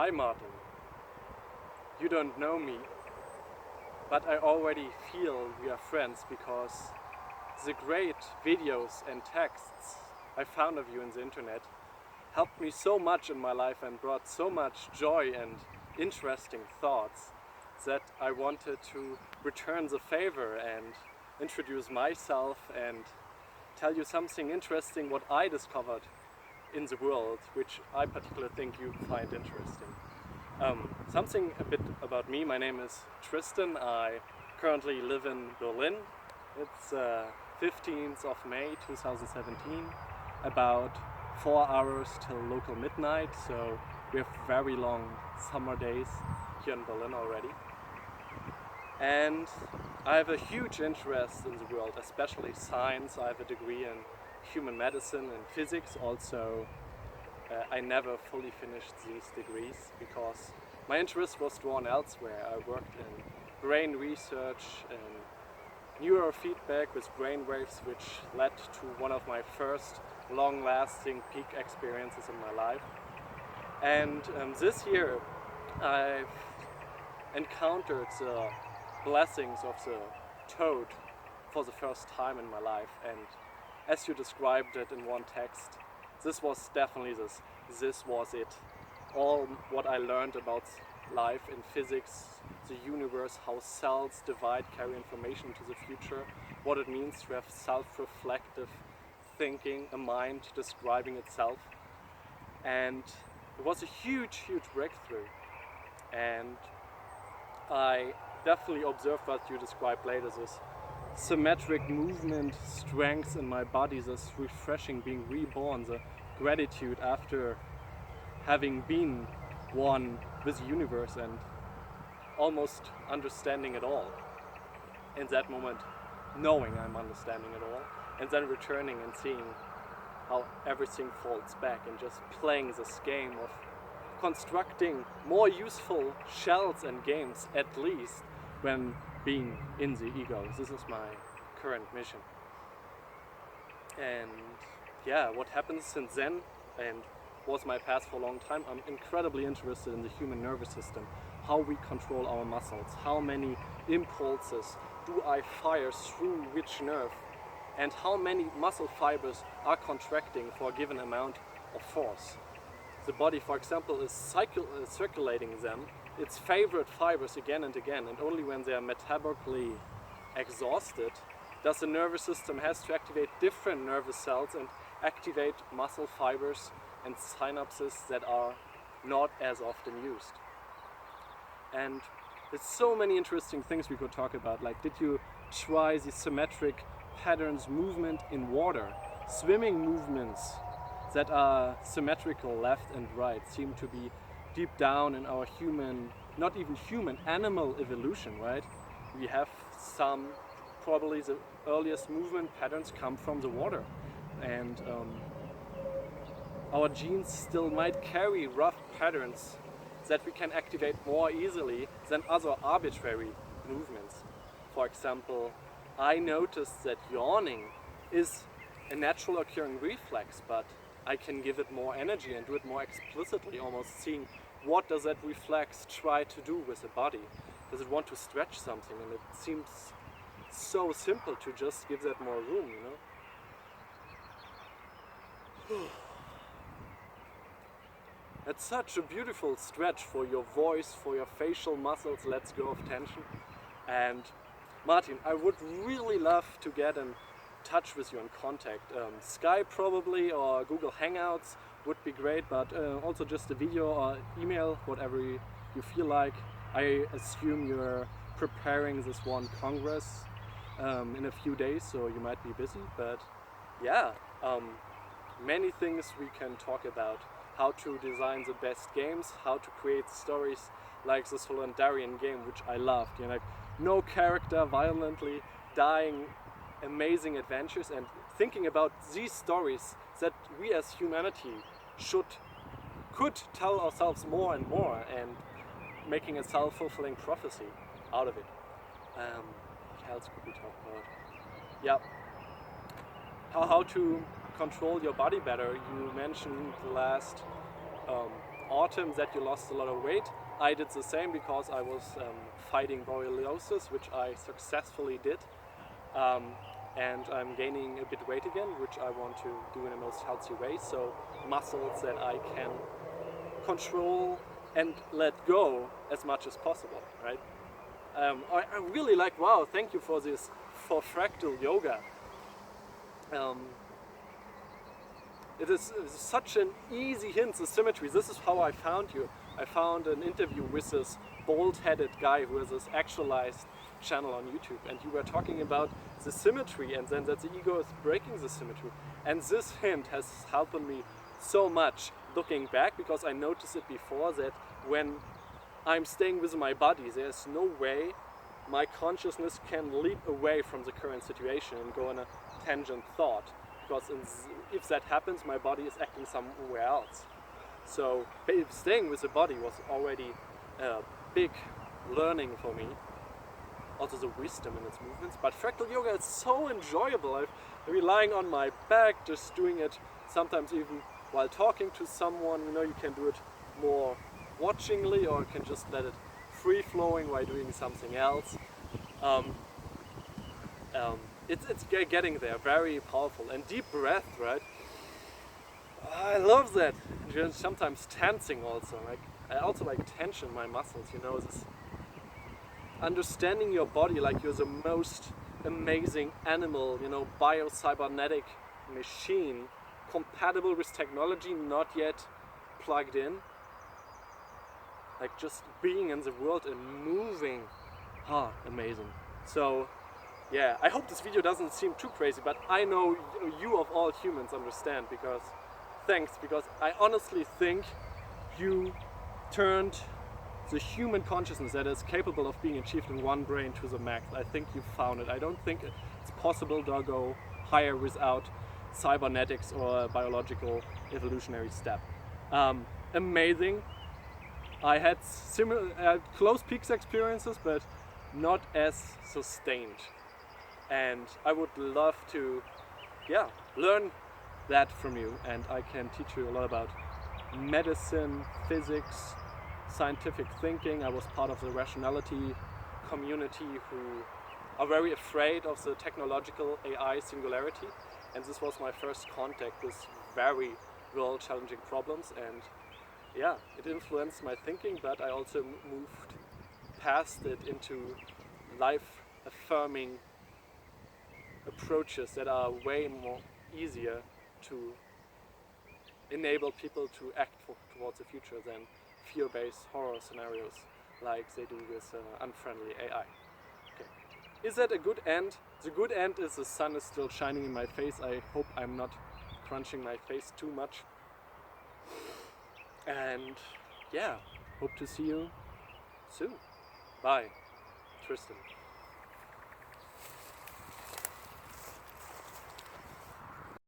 Hi Martin, you don't know me, but I already feel we are friends because the great videos and texts I found of you on the internet helped me so much in my life and brought so much joy and interesting thoughts that I wanted to return the favor and introduce myself and tell you something interesting what I discovered in the world, which I particularly think you find interesting. Something a bit about me. My name is Tristan. I currently live in Berlin. It's 15th of May 2017, about 4 hours till local midnight, so we have very long summer days here in Berlin already. And I have a huge interest in the world, especially science. I have a degree in human medicine and physics. Also, I never fully finished these degrees because my interest was drawn elsewhere. I worked in brain research and neurofeedback with brain waves, which led to one of my first long-lasting peak experiences in my life. And this year I've encountered the blessings of the toad for the first time in my life, and as you described it in one text, this was definitely this was it. All what I learned about life in physics, the universe, how cells divide, carry information into the future, what it means to have self-reflective thinking, a mind describing itself. And it was a huge breakthrough. And I definitely observed what you described later, this symmetric movement, strength in my body, this refreshing being reborn, the gratitude after having been one with the universe and almost understanding it all. In that moment, knowing I'm understanding it all, and then returning and seeing how everything folds back and just playing this game of constructing more useful shells and games, at least when being in the ego. This is my current mission. And yeah, what happens since then and was my past for a long time, I'm incredibly interested in the human nervous system, how we control our muscles, how many impulses do I fire through which nerve, and how many muscle fibers are contracting for a given amount of force. The body, for example, is circulating them, its favorite fibers again and again, and only when they are metabolically exhausted does the nervous system has to activate different nervous cells and activate muscle fibers and synapses that are not as often used. And there's so many interesting things we could talk about, like did you try the symmetric patterns movement in water? Swimming movements that are symmetrical left and right seem to be deep down in our human, not even human, animal evolution, right? We have some, probably the earliest movement patterns come from the water, and our genes still might carry rough patterns that we can activate more easily than other arbitrary movements. For example, I noticed that yawning is a natural occurring reflex, but I can give it more energy and do it more explicitly, almost seeing what does that reflex try to do with the body. Does it want to stretch something? And it seems so simple to just give that more room, you know? It's such a beautiful stretch for your voice, for your facial muscles, lets go of tension. And Martin, I would really love to get in touch with you and contact. Skype probably, or Google Hangouts would be great, but also just a video or email, whatever you feel like. I assume you're preparing this one Congress in a few days, so you might be busy, but yeah, many things we can talk about. How to design the best games, how to create stories like the Solendarian game, which I loved. You know, like no character violently dying, amazing adventures, and thinking about these stories that we as humanity could tell ourselves more and more, and making a self-fulfilling prophecy out of it. What else could we talk about? Yeah, how to control your body better. You mentioned the last autumn that you lost a lot of weight. I did the same because I was fighting borreliosis, which I successfully did. And I'm gaining a bit weight again, which I want to do in the most healthy way. So muscles that I can control and let go as much as possible, right? I really like, wow, thank you for this, for fractal yoga. It is such an easy hint, the symmetry. This is how I found you. I found an interview with this bald-headed guy who has this actualized channel on YouTube, and you were talking about the symmetry and then that the ego is breaking the symmetry. And this hint has helped me so much looking back, because I noticed it before that when I'm staying with my body, there's no way my consciousness can leap away from the current situation and go on a tangent thought, because if that happens, my body is acting somewhere else. So staying with the body was already a big learning for me. Also the wisdom in its movements. But fractal yoga is so enjoyable. I'm relying on my back, just doing it sometimes even while talking to someone. You know, you can do it more watchingly, or you can just let it free flowing while doing something else. It's getting there, very powerful. And deep breath, right? I love that. And just sometimes tensing also. Like I also like tension in my muscles, you know, this understanding your body like you're the most amazing animal, you know, bio-cybernetic machine, compatible with technology, not yet plugged in. Like just being in the world and moving. Amazing. So yeah, I hope this video doesn't seem too crazy, but I know you of all humans understand, because thanks, because I honestly think you turned the human consciousness that is capable of being achieved in one brain to the max. I think you found it. I don't think it's possible to go higher without cybernetics or a biological evolutionary step. Amazing. I had close peaks experiences, but not as sustained. And I would love to, learn that from you. And I can teach you a lot about medicine, physics, scientific thinking. I was part of the rationality community who are very afraid of the technological AI singularity, and this was my first contact with very real challenging problems, and it influenced my thinking, but I also moved past it into life affirming approaches that are way more easier to enable people to act towards the future than fear-based horror scenarios like they do with unfriendly AI. Okay. Is that a good end? The good end is the sun is still shining in my face. I hope I'm not crunching my face too much. And hope to see you soon. Bye, Tristan.